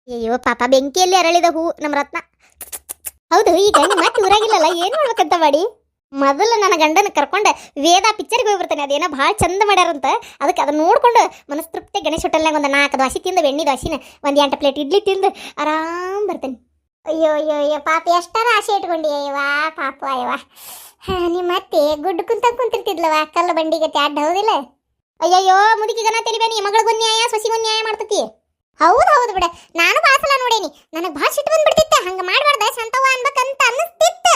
ಅಯ್ಯೋ ಪಾಪ ಬೆಂಕಿಯಲ್ಲಿ ಅರಳಿದ ಹೂ ನಮ್ಮ ರತ್ನ. ಹೌದು, ಈಗ ನಿಮ್ಮ ಮತ್ತೆ ಊರಾಗಿಲ್ಲಲ್ಲ, ಏನ್ ಮಾಡ್ಬೇಕಂತ ಮಾಡಿ ಮೊದಲು ನನ್ನ ಗಂಡನ ಕರ್ಕೊಂಡು ವೇದ ಪಿಕ್ಚರ್ಗೆ ಹೋಗಿ ಬರ್ತೇನೆ. ಅದೇನೋ ಭಾಳ ಚಂದ ಮಾಡ್ಯಾರಂತ, ಅದಕ್ಕೆ ಅದನ್ನ ನೋಡ್ಕೊಂಡು ಮನಸ್ತೃಪ್ತಿ ಗಣೇಶ ಹೋಟೆಲ್ನಾಗ ಒಂದು 4 ದೋಸೆ ತಿಂದು, ಬೆಣ್ಣೆ ದೋಸೆನ ಒಂದು 8 ಪ್ಲೇಟ್ ಇಡ್ಲಿ ತಿಂದು ಆರಾಮ್ ಬರ್ತೇನೆ. ಅಯ್ಯೋ ಅಯ್ಯೋ ಅಯ್ಯೋ ಪಾಪ, ಎಷ್ಟಾರ ಆಸೆ ಇಟ್ಕೊಂಡಿ ಅಯ್ಯವಾ ಪಾಪ ಅಯ್ಯವಾ. ನಿಮ್ಮ ಮತ್ತೆ ಗುಡ್ಡು ಕುಂತಿರ್ತಿದ್ಲವ ಕಲ್ಲು ಬಂಡಿಗೆ ಅಡ್ಡ, ಹೌದಿಲ್ಲ? ಅಯ್ಯಯ್ಯೋ ಮುದುಕಿಗನ ತೆಲಿಬೇನಿ, ಮಗಳಿಗೊಂದು ನ್ಯಾಯ ಸೊಸಿಗೊಂದು ನ್ಯಾಯ ಮಾಡ್ತತಿ. ಹೌದು ಹೌದು ಬಿಡ, ನಾನು ಭಾಳ ಸಲ ನೋಡೇನಿ. ನನಗೆ ಭಾಳ ಸಿಟ್ಟು ಬಂದ್ಬಿಡ್ತಿತ್ತ, ಹಂಗೆ ಮಾಡಬಾರ್ದ ಶಾಂತವ್ವ ಅನ್ಬೇಕಂತ ಅನ್ನಿಸ್ತಿತ್ತ.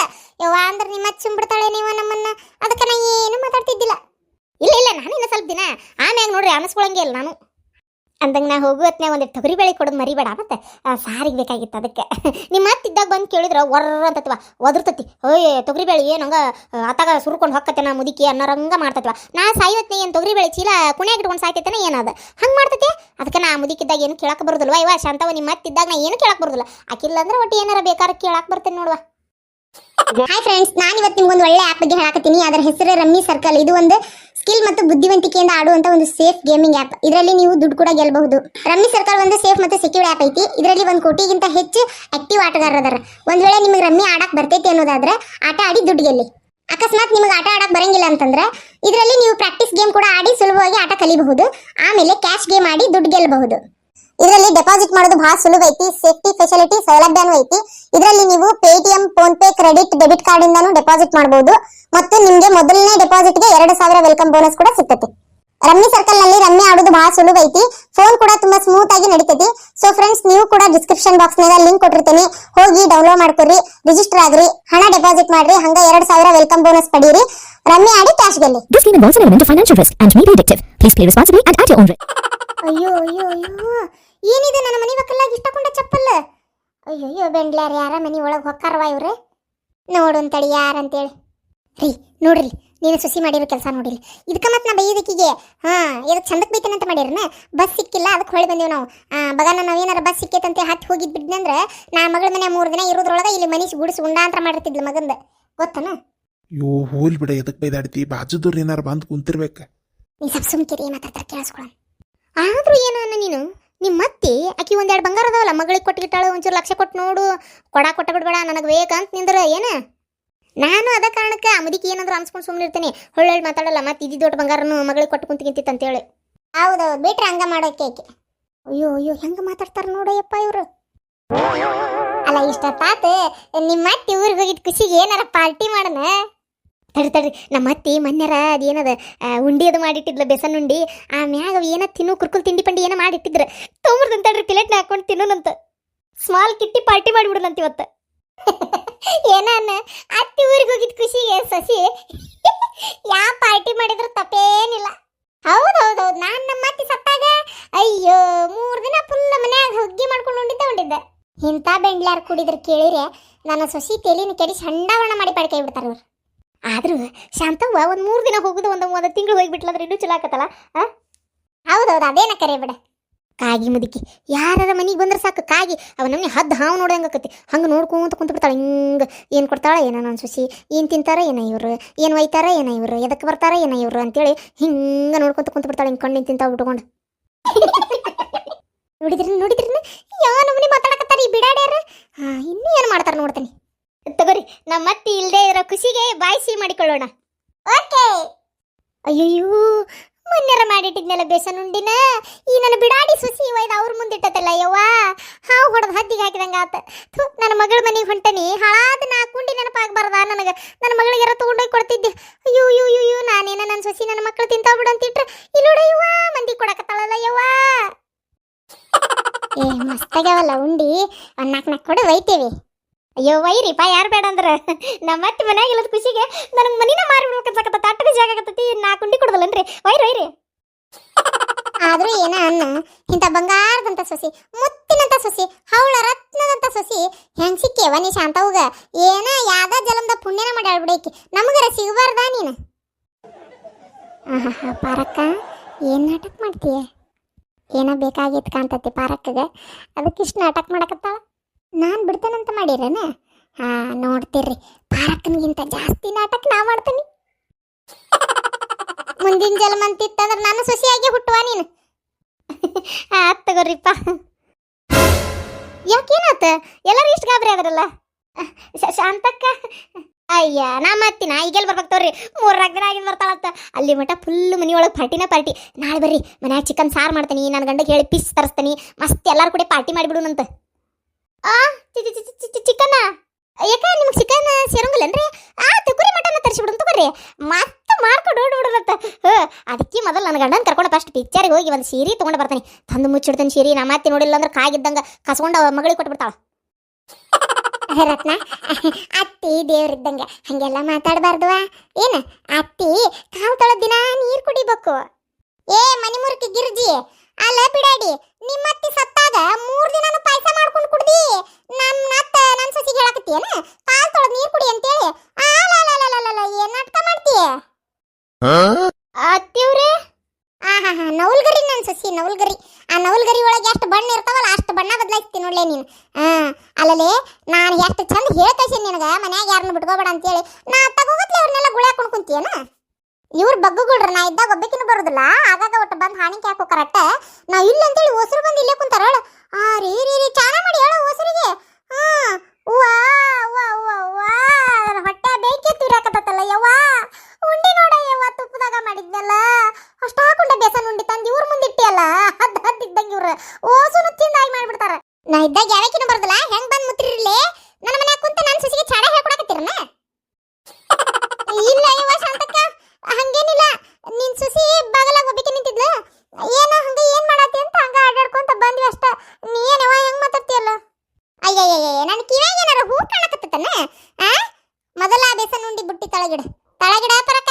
ಯವ್ವ ಅಂದ್ರೆ ನಿಮ್ಮ ಚಿಂಬಿಡ್ತಾಳೆ ನೀವು ನಮ್ಮನ್ನ, ಅದಕ್ಕೆ ನಾ ಏನು ಮಾತಾಡ್ತಿದ್ದಿಲ್ಲ. ಇಲ್ಲ ಇಲ್ಲ, ನಾನು ಇನ್ನು ಸ್ವಲ್ಪ ದಿನ ಆಮ್ಯಾಗ ನೋಡ್ರಿ ಅನಿಸ್ಕೊಳಂಗೆ ಇಲ್ಲ ನಾನು. ಅಂದಂಗೆ ನಾ ಹೋಗುವತ್ನಾಗ ಒಂದು ತೊಗರಿ ಬೇಳೆ ಕೊಡೋದು ಮರಿಬೇಡ, ಮತ್ತೆ ಸಾರಿಗೆ ಬೇಕಾಗಿತ್ತು. ಅದಕ್ಕೆ ನಿಮ್ಮ ಮತ್ತಿದ್ದಾಗ ಬಂದು ಕೇಳಿದ್ರೆ ವರ್ರ ಅಂತತ್ವ ಒದರ್ತತಿ. ಓಯ್ ತೊಗರಿ ಬೇಳೆ ಏನು ಹಂಗೆ ಅತ್ತಾಗ ಸುರ್ಕೊಂಡು ಹೊಕ್ಕತ್ತೆ ನಾ ಮುದುಕಿ ಅನ್ನೋರಂಗ ಮಾಡ್ತತ್ವ. ನಾ ಸಾಯೋತ್ನೇ ಏನು ತೊಗರಿ ಬೇಳೆ ಚೀಲ ಕುಣ್ಯಾಗ ಇಟ್ಕೊಂಡು ಸಾಯ್ತೈತೇನೆ ಏನದು ಹಂಗೆ ಮಾಡ್ತೈತೆ. ಅದಕ್ಕೆ ನಾ ಮುದುಕಿದ್ದಾಗ ಏನು ಕೇಳಕ್ಕೆ ಬರೋದಿಲ್ವ ಇವ ಶಾಂತವ. ನಿಮ್ಮ ಮತ್ತಿದ್ದಾಗ ನಾ ಏನು ಕೇಳಕ್ಕೆ ಬರೋದಿಲ್ಲ, ಆಕಿಲ್ಲ ಅಂದ್ರೆ ಒಟ್ಟು ಏನಾರ ಬೇಕಾದ್ರೆ ಕೇಳಕ್ಕೆ ಬರ್ತೇನೆ ನೋಡುವ. ಹಾಯ್ ಫ್ರೆಂಡ್ಸ್, ನಾನು ಇವತ್ತು ನಿಮ್ಗೊಂದು ಒಳ್ಳೆ ಆ್ಯಪ್ ಬಗ್ಗೆ ಹೇಳಕತ್ತೀನಿ. ಅದರ ಹೆಸರು ರಮ್ಮಿ ಸರ್ಕಲ್. ಇದು ಒಂದು ಸ್ಕಿಲ್ ಮತ್ತು ಬುದ್ಧಿವಂತಿಕೆಯಿಂದ ಆಡುವಂತ ಒಂದು ಸೇಫ್ ಗೇಮಿಂಗ್ ಆ್ಯಪ್. ಇದರಲ್ಲಿ ನೀವು ದುಡ್ಡು ಕೂಡ ಗೆಲ್ಲಬಹುದು. ರಮ್ಮಿ ಸರ್ಕಲ್ ಒಂದು ಸೇಫ್ ಮತ್ತು ಸೆಕ್ಯೂರ್ ಆ್ಯಪ್ ಐತಿ. ಇದರಲ್ಲಿ 1 ಕೋಟಿಗಿಂತ ಹೆಚ್ಚು ಆಕ್ಟಿವ್ ಆಟಗಾರರು ಅದಾರ. ಒಂದ್ ವೇಳೆ ನಿಮಗೆ ರಮ್ಮಿ ಆಡಕ್ ಬರ್ತೈತಿ ಅನ್ನೋದಾದ್ರೆ ಆಟ ಆಡಿ ದುಡ್ಡು ಗೆಲ್ಲಿ. ಅಕಸ್ಮಾತ್ ನಿಮಗೆ ಆಟ ಆಡಕ್ ಬರಂಗಿಲ್ಲ ಅಂತಂದ್ರೆ ಇದರಲ್ಲಿ ನೀವು ಪ್ರಾಕ್ಟೀಸ್ ಗೇಮ್ ಕೂಡ ಆಡಿ ಸುಲಭವಾಗಿ ಆಟ ಕಲಿಬಹುದು. ಆಮೇಲೆ ಕ್ಯಾಶ್ ಗೇಮ್ ಆಡಿ ದುಡ್ಡು ಗೆಲ್ಲಬಹುದು. ಇದರಲ್ಲಿ ಡೆಪಾಸಿಟ್ ಮಾಡೋದು ಬಹಳ ಸುಲಭ ಐತಿ. ಸೇಫ್ಟಿ ಫೆಸಿಲಿಟಿ ಸೌಲಭ್ಯನೂ ಐತಿ. ಇದರಲ್ಲಿ ನೀವು Paytm, PhonePe, credit, debit card ಇಂದಾನು ಡೆಪಾಸಿಟ್ ಮಾಡಬಹುದು. ಮತ್ತು ನಿಮಗೆ ಮೊದಲನೇ ಡೆಪಾಸಿಟ್ಗೆ 2000 ವೆಲ್ಕಮ್ ಬೋನಸ್ ಕೂಡ ಸಿಗ್ತೈತಿ. ರಮ್ಮಿ ಸರ್ಕಲ್ ನಲ್ಲಿ ರಮ್ಮಿ ಆಡೋದು ಬಹಳ ಸುಲಭ ಐತಿ. ಫೋನ್ ಕೂಡ ತುಂಬಾ ಸ್ಮೂತ್ ಆಗಿ ನಡೀತೈತಿ. ಸೊ ಫ್ರೆಂಡ್ಸ್, ನೀವು ಕೂಡ ಡಿಸ್ಕ್ರಿಪ್ಷನ್ ಬಾಕ್ಸ್ ನಾಗ ಲಿಂಕ್ ಕೊಟ್ಟಿರ್ತೀನಿ, ಹೋಗಿ ಡೌನ್ಲೋಡ್ ಮಾಡ್ಕೊರಿ, ರಿಜಿಸ್ಟರ್ ಆಗ್ರಿ, ಹಣ ಡೆಪಾಸಿಟ್ ಮಾಡ್ರಿ, ಹಂಗ 2000 ವೆಲ್ಕಮ್ ಬೋನಸ್ ಪಡೀರಿ, ರಮ್ಮಿ ಆಡಿ cash ಗೆಲ್ಲಿ. This game involves an element of financial risk and may be addictive. Please play responsibly and at your own risk. ಅಯ್ಯೋ ಅಯ್ಯೋ ಅಯ್ಯೋ, ಏನಿದೆ ನನ್ನ ಮನೆ ಮಕ್ಕಳಾಗಿ ಇಷ್ಟಕೊಂಡ ಚಪ್ಪಲ್ಲ. ಅಯ್ಯೋ ಬೆಂಡ್ಲಾರ ಯಾರ ಮನೆ ಒಳಗೆ ಹೊಕ್ಕಾರವ ಇವ್ರೆ. ನೋಡೋನ್ ತಡಿ ಯಾರಂತೇಳಿ. ರೀ ನೋಡ್ರಿ, ನೀನು ಸುಸಿ ಮಾಡಿರೋ ಕೆಲಸ ನೋಡಿಲ್ಲ. ಇದಕ್ಕೆ ಮತ್ತೆ ನಾ ಬೈಯೋದಕ್ಕಿಗೆ ಇದಕ್ಕೆ ಚಂದಕ್ಕೆ ಬೈತೇನೆ ಅಂತ ಮಾಡಿರನ. ಬಸ್ ಸಿಕ್ಕಿಲ್ಲ, ಅದಕ್ಕೆ ಹೊಳಿ ಬಂದೀವಿ ನಾವು. ಬಗಾನ ನಾವೇನಾರ ಬಸ್ ಸಿಕ್ಕೈತಂತೆ ಹತ್ತಿ ಹೋಗಿದ್ ಬಿಡ್ನಂದ್ರೆ ನಾ ಮಗಳ ಮನೆ 3 ದಿನ ಇರೋದ್ರೊಳಗೆ ಇಲ್ಲಿ ಮನೀಶ್ ಗುಡಿಸಿ ಉಂಡಾಂತರ ಮಾಡಿರ್ತಿದ್ಲು ಮಗಂದ, ಗೊತ್ತನ? ಯೋ ಹೋಲ್ ಬಿಡ, ಎದಕ್ ಬೈದಾಡ್ತಿ? ಬಾಜುದವ್ರು ಏನಾರ ಬಂದು ಕುಂತಿರ್ಬೇಕ. ನೀ ಸ್ವಲ್ಪ ಸುಮ್ಕಿರಿ, ಮಾತಾಡ್ತಾರೆ ಕೇಳಿಸ್ಕೊಳ. ಆದ್ರೂ ಏನು ಅನ್ನ ನೀನು, ನಿಮ್ಮ ಮತ್ತೆ ಆಕಿ 1-2 ಬಂಗಾರ ಅದಾವಲ್ಲ ಮಗಳಿಗೆ ಕೊಟ್ಟಿಗಿಟ್ಟಾಳು, ಒಂಚೂರು ಲಕ್ಷ ಕೊಟ್ಟು ನೋಡು, ಕೊಟ್ಟ ಬಿಡ್ಬೇಡ ನನಗೆ ಬೇಕಂತ ನಿಂದ್ರ ಏನ. ನಾನು ಅದ ಕಾರಣಕ್ಕೆ ಆ ಮುದಿಕೆ ಏನಾದ್ರು ಅನ್ಸ್ಕೊಂಡು ಸುಮ್ಮನೆ ಇರ್ತೀನಿ, ಹೊಳ್ಳಿ ಮಾತಾಡಲ್ಲ. ಮತ್ತೆ ಇದ್ದಿ ದೊಡ್ಡ ಬಂಗಾರನು ಮಗಳಿಗೆ ಕೊಟ್ಟು ಕುಂತಿಗಿಂತಿತ್ತು ಅಂತೇಳಿ. ಹೌದೌದು ಬಿಟ್ರೆ ಹಂಗ ಮಾಡೋಕೆ ಆಕೆ. ಅಯ್ಯೋ ಅಯ್ಯೋ ಹೆಂಗ ಮಾತಾಡ್ತಾರ ನೋಡಯ್ಯಪ್ಪ ಇವರು. ಅಲ್ಲ ಇಷ್ಟೊತ್ತಾತ ನಿಮ್ಮ ಮತ್ತೆ ಊರಿಗೆ ಹೋಗಿದ್ ಖುಷಿಗೆ ಏನಾರ ಪಾರ್ಟಿ ಮಾಡೋಣ. ತಡ್ರಿ ನಮ್ಮ ಅತ್ತಿ ಮೊನ್ನೆರ ಅದೇನದ ಉಂಡಿ ಅದು ಮಾಡಿಟ್ಟಿದ್ಲ, ಬೇಸನ್ ಉಂಡಿ. ಆಮ್ಯಾಗ ಏನ ತಿನ್ನು ಕುರ್ಕುಲ್ ತಿಂಡಿ ಪಂಡಿ ಏನೋ ಮಾಡಿಟ್ಟಿದ್ರ, ತೊಗೊಂಡ್ರಂತ ತಡ್ರಿ ಪ್ಲೇಟ್ನ ಹಾಕೊಂಡು ತಿನ್ನೋನಂತ. ಸ್ಮಾಲ್ ಕಿಟ್ಟಿ ಪಾರ್ಟಿ ಮಾಡಿಬಿಡೋಣಂತ ಇವತ್ತು. ಏನ ಅತ್ತಿ ಊರಿಗೆ ಹೋಗಿದ್ ಖುಷಿಗೆ ಸಸಿ ಯಾವ ಪಾರ್ಟಿ ಮಾಡಿದ್ರು ತಪ್ಪೇನಿಲ್ಲ. ಹೌದೌದೌದು, ನಾನು ನಮ್ಮ ಅತ್ತಿ ಸತ್ತಾಗ ಅಯ್ಯೋ 3 ದಿನ ಫುಲ್ ಮನ್ಯಾಗ ಹುಗ್ಗಿ ಮಾಡ್ಕೊಂಡು ಉಂಡಿದ್ದೆ. ಇಂಥ ಬೆಂಡ್ಲಾರ್ ಕುಡಿದ್ರೆ ಕೇಳಿರೆ ನನ್ನ ಸೊಸಿ ತೇಲಿನ ಕೆಡಿಸಿ ಹಂಡಾವಣ ಮಾಡಿ ಪಡ್ಕೈ ಬಿಡ್ತಾರೆ ಇವ್ರು. ಆದ್ರೂ ಶಾಂತವ್ವ 3 ದಿನ ಹೋಗುದು, ಒಂದು ತಿಂಗಳು ಹೋಗಿಬಿಟ್ಲಂದ್ರೆ ಇನ್ನೂ ಚಲೋ ಆಕತ್ತಲ್ಲ. ಹೌದೌದು, ಅದೇನ ಕರೆ ಬಿಡ. ಕಾಗಿ ಮುದುಕಿ ಯಾರ ಮನೆಗೆ ಬಂದ್ರೆ ಸಾಕು, ಕಾಗಿ ಅವ ನಮ್ಮನೆ ಹದ್ದು ಹಾವು ನೋಡ್ದಂಗೆ ಆಕತಿ. ಹಂಗೆ ನೋಡ್ಕೊಂತ ಕುಂತು ಬಿಡ್ತಾಳೆ. ಹಿಂಗೆ ಏನು ಕೊಡ್ತಾಳೆ ಏನೋ ನನ್ನ ಸುಸಿ, ಏನು ತಿಂತಾರ ಏನೋ ಇವರು, ಏನು ಒಯ್ತಾರ ಏನೋ ಇವರು, ಎದಕ್ಕೆ ಬರ್ತಾರ ಏನೋ ಇವರು ಅಂತೇಳಿ ಹಿಂಗೆ ನೋಡ್ಕೊಂತ ಕುಂತು ಬಿಡ್ತಾಳೆ. ಹಿಂಗೆ ಕಣ್ಣಿನ ತಿಂತಾವ್ ಬಿಟ್ಕೊಂಡು. ನೋಡಿದ್ರಿ ಯಾವ ನಮ್ಮನೆ ಮಾತಾಡಕತ್ತಾರ ಈ ಬಿಡಾಡ್ಯಾರ. ಇನ್ನೂ ಏನು ಮಾಡ್ತಾರೆ ನೋಡ್ತೀನಿ ತಗೋರಿ. ನಮ್ಮ ಮತ್ತೆ ಇಲ್ಲದೆ ಇರೋ ಖುಷಿಗೆ ಬಾಯಿ ಸಿಹಿ ಮಾಡಿಕೊಳ್ಳೋಣ. ಓಕೆ. ಅಯ್ಯಯ್ಯೋ ಮೊನ್ನೆರ ಮಾಡಿಟ್ಟಿದ್ನೆಲ್ಲ ಬೇಸನ್ ಉಂಡಿನ ಈ ನನ್ನ ಬಿಡಾಡಿ ಸುಸಿ ಒಯ್ದು ಅವ್ರ ಮುಂದಿಟ್ಟತಲ್ಲ. ಯವ್ವ ಹಾವು ಹೊಡೆದು ಹದ್ದಿಗೆ ಹಾಕಿದಂಗೆ ಆತ. ನನ್ನ ಮಗಳ ಮನೆಗೆ ಹೊಂಟನಿ, ಹಾಳಾದ 4 ಉಂಡಿ ನೆನಪಾಗಬಾರ್ದ ನನಗೆ. ನನ್ನ ಮಗಳಿಗೆ ಯಾರ ತೊಗೊಂಡೋಗಿ ಕೊಡ್ತಿದ್ದೆ. ಅಯ್ಯೋ ಅಯ್ಯೋ ಅಯ್ಯೋ, ನಾನೇನ ನನ್ನ ಸೊಸಿ ನನ್ನ ಮಕ್ಕಳು ತಿಂತಾವ್ ಬಿಡು ಅಂತಿಟ್ರೆ ಇಲ್ಲೋಡ ಯವ್ವ ಮಂದಿ ಕೊಡಕತ್ತಾಳಲ್ಲ ಯವ್ವ. ಏ ಮಸ್ತಾಗ್ಯಾವಲ್ಲ ಉಂಡಿ, 4 ಕೊಡು ಒಯ್ತೇವಿ. ಅಯ್ಯೋ ವೈರಿಪ್ಪ, ಯಾರು ಬೇಡ ಅಂದ್ರೆ ನಮ್ಮ ಮತ್ತೆ ಮನ್ಯಾಗ ಇಲ್ಲದ ಖುಷಿಗೆ ನನಗೆ ಮನಿನ ಮಾರಿಬಿಡ್ಬೇಕಂತ ತಾಟದ ಜಾಗ ಆಗತ್ತತಿ. 4 ಉಂಡಿ ಕೊಡದಲ್ಲನ್ರಿ, ವೈರಿ. ಆದ್ರೂ ಏನ ಅನ್ನ, ಇಂಥ ಬಂಗಾರದಂತ ಸೊಸಿ, ಮುತ್ತಿನಂತ ಸೊಸಿ, ಹವಳ ರತ್ನದಂತ ಸೊಸಿ ಹೆಂಗ್ ಸಿಕ್ಕೇವ ನೀ ಶಾಂತವ್ಗ? ಏನ ಯಾವ್ದ ಜಲಮದ ಪುಣ್ಯನ ಮಾಡಿ ಆಡ್ಬಿಡೇಕಿ, ನಮಗರ ಸಿಗಬಾರ್ದ ನೀನು? ಪಾರಕ್ಕ ಏನ್ ನಾಟಕ ಮಾಡ್ತೀಯ? ಏನೋ ಬೇಕಾಗಿತ್ತು ಕಾಣ್ತತಿ ಪಾರಕ್ಕಗ, ಅದಕ್ಕಿಷ್ಟು ನಾಟಕ ಮಾಡಕತ್ತಾಳ. ನಾನು ಬಿಡ್ತೇನಂತ ಮಾಡಿರೇನ? ನೋಡ್ತೀರ್ರಿ, ಪಾರಕ್ಕನಿಗಿಂತ ಜಾಸ್ತಿ ನಾಟಕ ನಾ ಮಾಡ್ತೀನಿ. ಮುಂದಿನ ಜನ್ಮ ಅಂತಿತ್ತಂದ್ರೆ ನಾನು ಸೊಸೆಯಾಗಿ ಹುಟ್ಟುವ ನೀನು. ತಗೋರಿಪ್ಪ. ಯಾಕೇನಾತ ಎಲ್ಲರೂ ಇಷ್ಟು ಗಾಬರಿ ಆದ್ರಲ್ಲ ಶಾಂತಕ್ಕ ಅಯ್ಯ ನಾ ಮತ್ತಿನ ಈಗೆಲ್ಲಿ ಬರ್ಬೇಕು ತೋರಿ 3 ದಿನ ಆಗಿದ್ ಬರ್ತಾಳತ್ತ ಅಲ್ಲಿ ಮಟ ಫುಲ್ ಮನಿಯೊಳಗೆ ಪಾರ್ಟಿ ನಾಳೆ ಬರ್ರಿ ಮನ್ಯಾಗ ಚಿಕನ್ ಸಾರು ಮಾಡ್ತೀನಿ ನನ್ನ ಗಂಡಗೆ ಹೇಳಿ ಪೀಸ್ ತರಿಸ್ತೀನಿ ಮಸ್ತ್ ಎಲ್ಲಾರು ಕೂಡ ಪಾರ್ಟಿ ಮಾಡಿಬಿಡುನಂತ ಆ ಚಿಕನ್ ಯಾಕ ನಿಮ್ಗೆ ಚಿಕನ್ ಸೇರಂಗಿಲ್ಲನ್ರಿ ತುಕುರಿ ಮಟನ್ ತರಿಸಿಬಿಡು ತಗೋರಿ ಮತ್ತೆ ಮಾಡ್ಕೊಂಡು ಓಡ್ಬಿಡುತ್ತ ಅದಕ್ಕೆ ಮೊದಲು ನನ್ನ ಗಂಡನ ಕರ್ಕೊಂಡು ಫಸ್ಟ್ ಪಿಕ್ಚರ್ಗೆ ಹೋಗಿ ಒಂದು ಸೀರೆ ತೊಗೊಂಡು ಬರ್ತಾನೆ ತಂದು ಮುಚ್ಚಿಡ್ತಾನೆ ಸೀರೆ ನಾ ಮತ್ತೆ ನೋಡಿಲ್ಲ ಅಂದ್ರೆ ಕಾಗಿದ್ದಂಗೆ ಕಸ್ಕೊಂಡು ಮಗಳಿಗೆ ಕೊಟ್ಬಿಡ್ತಾಳ ರತ್ನ ಅತ್ತಿ ದೇವ್ರಿದ್ದಂಗೆ ಹಂಗೆಲ್ಲ ಮಾತಾಡಬಾರ್ದು ಏನ ಅತ್ತಿ ಕಾವು ತೊಳೆದ ದಿನ ನೀರು ಕುಡಿಬೇಕು ಏ ಮನಿ ಮುರುಕಿ ಗಿರ್ಜಿ ಅಲ್ಲ ಬಿಡಾಡಿ ನಿಮ್ಮತ್ತಿ ಸತ್ತಾಗ 3 ದಿನನೂ ಪಾಯಸ ಮಾಡ್ಕೊಂಡು ಕುಡ್ದಿ ನನ್ನ ಸೊಸಿಗೆ ಹೇಳಕತ್ತೀಯನ ಕಾಲು ತೊಳೆದ ನೀರು ಕುಡಿ ಅಂತೇಳಿ ಏನ್ ನಾಟಕ ಮಾಡ್ತೀಯ ಅತ್ತಿಯವ್ರೆ ನವಲ್ಗರಿ ನನ್ನ ಸೊಸಿ ನವಲ್ಗರಿ ಆ ನವಲ್ಗರಿ ಒಳಗೆ ಎಷ್ಟು ಬಣ್ಣ ಇರ್ತಾವಲ್ಲ ಅಷ್ಟು ಬಣ್ಣ ಬದಲಾಯಿಸ್ತೀನಿ ನೋಡ್ಲೇ ನೀನು ಅಲ್ಲಲೇ ನಾನು ಎಷ್ಟು ಚಂದ ಹೇಳ್ಕೈಸಿ ನಿನಗೆ ಮನ್ಯಾಗ ಯಾರನ್ನ ಬಿಟ್ಕೋಬೇಡ ಅಂತೇಳಿ ನಾ ತಗೋಗತ್ಲೆ ಅವ್ರನ್ನೆಲ್ಲ ಗುಳೆ ಹಾಕೊಂಡು ಕುಂತೀಯನ ಇವ್ರ ಬಗ್ಗುಗಳ್ರ ನಾ ಇದ್ದಾಗ ಒಬ್ಬಕಿನೂ ಬರೋದಿಲ್ಲ ಆಗಾಗ ಒಟ್ಟು ಬಂದು ಹಾಣಿಕೆ ಹಾಕೋ ಕರೆಕ್ಟ್ ನಾ ಇಲ್ಲ ಅಂತೇಳಿ ಹೊಸರು ಬಂದು ಇಲ್ಲೇ ಕುಂತಾರ ಹೇಳು ರೀ ಚಾನ ಮಾಡಿ ಹೇಳು ಹೊಸರಿಗೆ ವಾ ಹೊಟ್ಟೆ ಬೇಕೇ ತಿರಾಕತ್ತಲ್ಲ ಯವ್ವ ಉಂಡಿ ನೋಡ ಯವ್ವ ತುಪ್ಪದಾಗ ಮಾಡಿದ್ನಲ್ಲ ಅಷ್ಟು ಹಾಕೊಂಡ ಬೇಸನ್ ಉಂಡಿ ತಂದು ಇವ್ರ ಮುಂದಿಟ್ಟಿಯಲ್ಲ ಹದ್ದಿದ್ದಂಗೆ ಇವ್ರು ಓಸುನು ತಿಂದಾಗಿ ಮಾಡ್ಬಿಡ್ತಾರ ನಾ ಇದ್ದಾಗ ಯಾವಕಿನೂ ಬರೋದಿಲ್ಲ ಹೆಂಗ್ ಬಂದ್ ಮುತ್ತಿರ್ಲಿ ನನ್ನ ಮನ್ಯಾಗ ಕುಂತ ನನ್ನ ಸೊಸಿಗೆ ಚಾಡ ಹೇಳ್ಕೊಡಕತ್ತೀರನ ಇಲ್ಲ ಯವ್ವ ಶಾಂತಕ್ಕ ಹಂಗೇನಿಲ್ಲ ನಿನ್ ಸುಸಿ ಬಾಗಲಾಗ ಒಬ್ಬಕ್ಕೆ ನಿಂತಿದ್ಲ ಏನ ಹಂಗ ಏನ್ ಮಾಡಾತಿ ಅಂತ ಹಂಗ ಆಡಾಡ್ಕೊಂತ ಬಂದ್ವಿ ಅಷ್ಟ ನೀ ಏನವ ಹೆಂಗ್ ಮಾತಾಡ್ತೀಯಲ್ಲ ಅಯ್ಯಯ್ಯ ನನ್ನ ಕಿವ್ಯಾಗ ಏನಾರ ಹೂ ಕಾಣಕತ್ತನ ಮೊದಲ ಬೇಸನ್ ಉಂಡಿ ಬುಟ್ಟಿ ತಳಗಿಡ ಪರಕ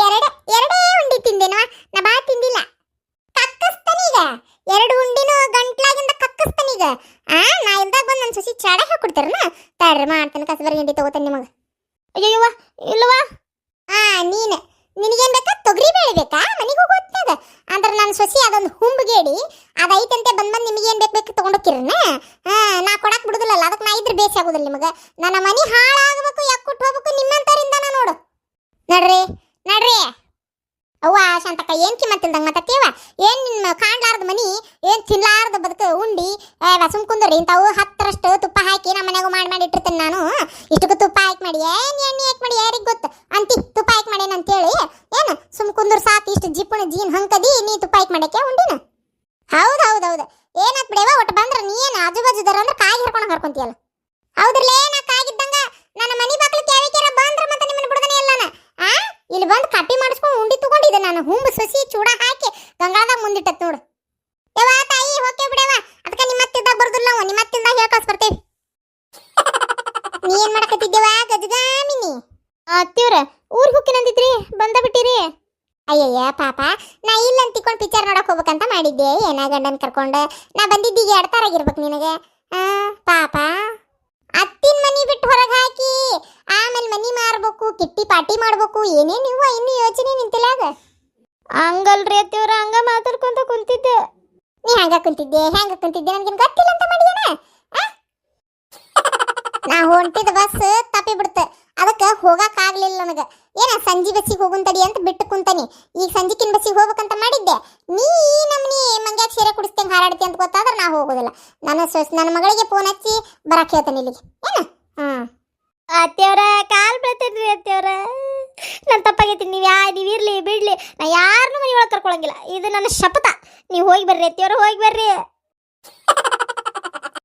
ಎರಡೇ ಉಂಡಿ ತಿಂದೇನವ ನಾ ಬಾ ತಿಂದಿಲ್ಲ ಕಕ್ಕಸ್ತನೀಗ 2 ಉಂಡಿನೂ ಗಂಟ್ಲಾಗಿಂದ ಕಕ್ಕಸ್ತನೀಗ ನಾ ಇಲ್ದಾಗ ಬಂದು ನನ್ನ ಸೊಸಿ ಚಾಡ ಹಾಕೊಡ್ತಾರನ ತಡ್ರಿ ಮಾಡ್ತಾನೆ ಕಸಬರ ಗಿಂಡಿ ತಗೋತಾನೆ ನಿಮಗೆ ಅಯ್ಯವ್ವ ಇಲ್ಲವಾ ನಿನಗೇನ್ ಬೇಕಾ ತೊಗರಿ ಬೇಳೆ ಬೇಕಾ ಮನೆಗೆ ಹೋಗೋತ್ನಾಗ ಅಂದ್ರೆ ನನ್ನ ಸೊಸಿ ಅದೊಂದು ಹುಂಬಗೇಡಿ ಅದೈತಂತೆ ಬಂದ್ ನಿಮಗೇನ್ ಬೇಕು ತಗೊಂಡೋಕಿರನ ನಾ ಕೊಡಕ್ ಬಿಡುದಿಲ್ಲ ಅದಕ್ಕೆ ನಾ ಇದ್ರೆ ಬೇಸಿ ಆಗುದಿಲ್ಲ ನಿಮಗೆ ನನ್ನ ಮನೆ ಹಾಳಾಗಬೇಕು ಯಾಕುಟ್ಟು ಹೋಗ್ಬೇಕು ನಿಮ್ಮಂತರಿಂದ ನಾ ನೋಡು ನಡ್ರಿ ಅವ್ವ ಶಾಂತಕ್ಕ ಏನ್ ಕಿಮ್ಮತ್ತಿಲ್ದಂಗ ಮಾತಾಡ್ತೀವ ಏನ್ ನಿನ್ನ ಕಾಣ್ಲಾರ್ದ ಮನಿ ಏನ್ ತಿನ್ಲಾರ್ದ ಬದುಕ ಉಂಡಿ ಸುಮ್ ಕುಂದ್ರಿ ಇಂಥವು 10ರಷ್ಟು ತುಪ್ಪ ಹಾಕಿ ನಮ್ಮ ಮನೆಗೂ ಮಾಡಿ ಇಟ್ಟಿರ್ತೇನೆ ನಾನು ಇಷ್ಟಕ್ಕೂ ತುಪ್ಪ ಹಾಕಿ ಮಾಡಿ ಎಣ್ಣೆ ಹಾಕಿ ಮಾಡಿ ಯಾರಿಗೆ ಗೊತ್ತು ಅಂತಿ ತುಪ್ಪ ಹಾಕಿ ಮಾಡೇನ ಅಂತೇಳಿ ಏನು ಸುಮ್ ಕುಂದ್ರ ಸಾಕು ಇಷ್ಟು ಜಿಪ್ಪಣ ಜೀನ್ ಹಂಕದಿ ನೀ ತುಪ್ಪ ಹಾಕಿ ಮಾಡಕ್ಕೆ ಉಂಡಿನ ಹೌದು ಏನಾತ್ ಬಿಡವ ಒಟ್ಟು ಬಂದ್ರ ನೀ ಏನು ಆಜು ಬಾಜುದಾರ ಅಂದ್ರೆ ಕಾಯಿ ಹರ್ಕೊಂಡು ಹರ್ಕೊಂತೀಯಲ್ಲ ಹೌದ್ರಲ್ಲೇ ನಾ ಕಾಗಿದ್ದಂಗ ನನ್ನ ಮನಿ ಬಾಕ್ಲಕ್ಕೆ ಯಾವಿಕ್ಯಾರ ಬಂದ್ರ ಮತ್ತೆ ನಿಮ್ಮನ್ನ ಬಿಡದನೆ ಇಲ್ಲ ಇಲ್ಲಿ ಬಂದು ಕಟ್ಟಿ ಮಾಡಿಸ್ಕೊಂಡು ಉಂಡಿ ತಗೊಂಡಿದ್ದೆ ನಾನು ಹುಂಬ ಸೊಸಿ ಚೂಡ ಹಾಕಿ ಗಂಗಾಳದಾಗ ಮುಂದಿಟ್ಟತ್ ನೋಡು ಯವ್ವ ತಾಯಿ ಹೋಕೆ ಬಿಡವ ಅದಕ್ಕೆ ನಿಮ್ಮತ್ತಿದ್ದಾಗ ಬರುದಿಲ್ಲ ನಾವು ನಿಮ್ಮತ್ತಿಂದಾಗ ಹೇಳ್ಕಳ್ಸ್ ಬರ್ತೇವೆ ನೀ ಏನ್ ಮಾಡಕತ್ತಿದ್ದೇವ ಗಜಗಾಮಿನಿ ಅತ್ತಿಯವ್ರ ಊರಿಗೆ ಹೋಗ್ತೀನಂದಿದ್ರಿ ಬಂದ ಬಿಟ್ಟಿರಿ ಅಯ್ಯಯ್ಯ ಪಾಪ ನಾ ಇಲ್ಲ ಅಂತಿಕೊಂಡು ಪಿಕ್ಚರ್ ನೋಡಕ್ ಹೋಗ್ಬೇಕಂತ ಮಾಡಿದ್ದೆ ಏನ ಗಂಡನ್ ಕರ್ಕೊಂಡು ನಾ ಬಂದಿದ್ದೀಗ 2 ತಾರಾಗಿರ್ಬೇಕು ನಿನಗೆ ಪಾಪ ಅತ್ತಿನ ಮನಿ ಬಿಟ್ಟು ಹೊರಗೆ ಹಾಕಿ ಆಮೇಲೆ ಮನಿ ಮಾರ್ಬೇಕು ಕಿಟ್ಟಿ ಪಾರ್ಟಿ ಮಾಡ್ಬೇಕು ಏನೇನು ಇವ ಇನ್ನು ಯೋಚನೆ ನಿಂತಿಲ್ಲಾಗ ಹಂಗಲ್ರಿ ಅತ್ತಿಯವ್ರ ಹಂಗ ಮಾತಾಡ್ಕೊಂತ ಕುಂತಿದ್ದೆ ನೀ ಹಂಗ ಕುಂತಿದ್ದೆ ನನಗೇನು ಗೊತ್ತಿಲ್ಲ ಅಂತ ಮಾಡಿಯೇನ ನಾ ಹೊಂಟಿದ ಬಸ್ ತಪ್ಪಿ ಬಿಡ್ತೆ ಅದಕ್ಕೆ ಹೋಗಕ್ಕಾಗ್ಲಿಲ್ಲ ನನಗೆ ಏನ ಸಂಜೆ ಬಸ್ಸಿಗೆ ಹೋಗುಂತಡಿ ಅಂತ ಬಿಟ್ಟು ಕುಂತಾನಿ ಈಗ ಸಂಜಿಕಿನ ಬಸ್ಸಿಗೆ ಹೋಗ್ಬೇಕಂತ ಮಾಡಿದ್ದೆ ನೀ ನಮ್ಮನಿ ಮಂಗ್ಯಾಗ ಸೀರೆ ಕುಡಿಸ್ತಂಗೆ ಹಾರಾಡ್ತಿ ಅಂತ ಗೊತ್ತಾದ್ರೆ ನಾ ಹೋಗೋದಿಲ್ಲ ನನ್ನ ಮಗಳಿಗೆ ಫೋನ್ ಹಚ್ಚಿ ಬರಕ್ಕೆ ಹೇಳ್ತಾನೆ ಇಲ್ಲಿಗೆ ಏನ ಅತ್ತೆಯವ್ರ ಕಾಲ್ ಬೀಳ್ತೇನ್ರಿ ಅತ್ತೆಯವ್ರ ನಾನು ತಪ್ಪಾಗೈತಿ ನೀವು ಇರ್ಲಿ ಬಿಡ್ಲಿ ನಾ ಯಾರನ್ನೂ ಮನೆ ಒಳಗೆ ಕರ್ಕೊಳಂಗಿಲ್ಲ ಇದು ನನ್ನ ಶಪಥ ನೀವು ಹೋಗಿ ಬರ್ರಿ ಅತ್ತೆಯವ್ರ ಹೋಗಿ ಬರ್ರಿ